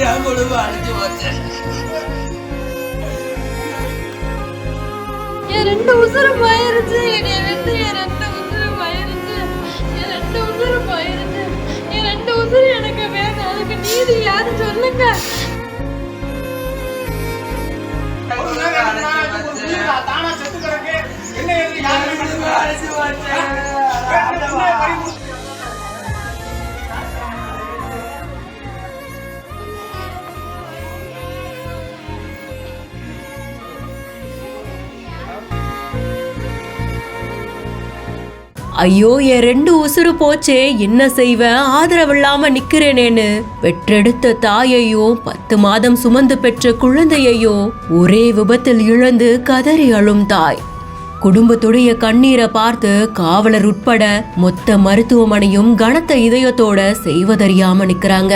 என் குடும்பம் அழிஞ்சு போச்சு. என் 2 உசுரும் போயிருச்சு. என்னைய விட்டு என் 2 உசுரும் போயிருச்சு. என் 2 உசுரும் போயிருச்சு. என் 2 உசுரும் எனக்கு வேணும். அதுக்கு நீதி யாரும் சொல்லுங்க. தானா செத்து கிடக்கு. என்ன எழுதி அழிச்சு போச்சு. ஐயோ என் 2 உசுறு போச்சே, என்ன செய்வேன், ஆதரவில்லாம நிக்கிறேனேன்னு பெற்றெடுத்த தாயையோ 10 மாதம் சுமந்து பெற்ற குழந்தையையோ ஒரே விபத்தில் இழந்து கதறி அழும் தாய். குடும்பத்துடைய கண்ணீரை பார்த்து காவலர் உட்பட மொத்த மருத்துவமனையும் கனத்த இதயத்தோட செய்வதறியாம நிக்கிறாங்க.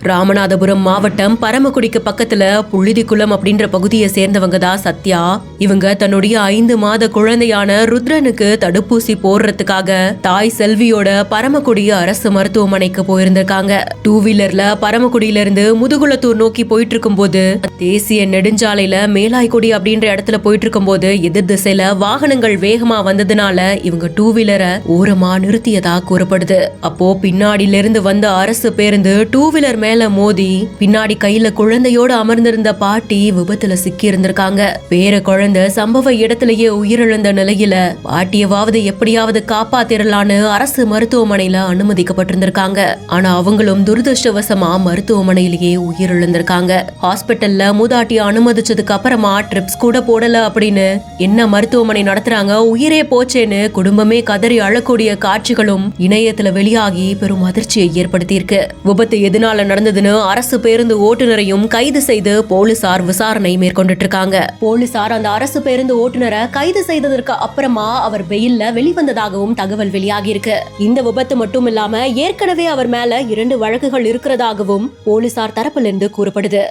ராமநாதபுரம் மாவட்டம் பரமக்குடிக்கு பக்கத்துல புழுதிக்குளம் அப்படின்ற பகுதியை சேர்ந்தவங்க தான் சத்யா. இவங்க தன்னுடைய 5 மாத குழந்தையான ருத்ரனுக்கு தடுப்பூசி போடுறதுக்காக தாய் செல்வியோட பரமக்குடி அரசு மருத்துவமனைக்கு போயிருந்திருக்காங்க. 2 வீலர்ல பரமக்குடியில இருந்து முதுகுளத்தூர் நோக்கி போயிட்டு இருக்கும் போது தேசிய நெடுஞ்சாலையில மேலாய்க்குடி அப்படின்ற இடத்துல போயிட்டு இருக்கும் போது எதிர் திசையில வாகனங்கள் வேகமா வந்ததுனால இவங்க 2 வீலரை ஓரமா நிறுத்தியதா கூறப்படுது. அப்போ பின்னாடியில இருந்து வந்த அரசு பேருந்து 2 வீலர் மேல மோதி பின்னாடி கையில குழந்தையோட அமர்ந்திருந்த பாட்டி விபத்துல சிக்கி இருந்திருக்காங்க. வேற குழந்தை சம்பவ இடத்திலேயே உயிரிழந்த நிலையில பாட்டியவாவது எப்படியாவது காப்பாத்திரலான்னு அரசு மருத்துவமனையில அனுமதிக்கப்பட்டிருந்திருக்காங்க. ஆனா அவங்களும் துரதிருஷ்டவசமா மருத்துவமனையிலேயே உயிரிழந்திருக்காங்க. ஹாஸ்பிட்டல்ல மூதாட்டிய அனுமதிச்சதுக்கு அப்புறமா ட்ரிப்ஸ் கூட போடல அப்படின்னு என்ன மருத்துவமனை நடத்துறாங்க, உயிரே போச்சேன்னு குடும்பமே கதறி அழக்கூடிய காட்சிகளும் இணையத்துல வெளியாகி பெரும் அதிர்ச்சியை ஏற்படுத்தியிருக்கு. விபத்து எதனால நடந்ததுன்னு அரசு பேருந்து ஓட்டுநரையும் கைது செய்து போலீசார் விசாரணை மேற்கொண்டுட்டு இருக்காங்க. போலீசார் அந்த அரசு பேருந்து ஓட்டுநரை கைது செய்ததற்கு அப்புறமா அவர் பெயில்ல வெளிவந்ததாகவும் தகவல் வெளியாகி இருக்கு. இந்த விபத்து மட்டும் இல்லாம ஏற்கனவே அவர் மேல 2 வழக்குகள் இருக்கிறதாகவும் போலீசார் தரப்பிலிருந்து கூறப்படுது.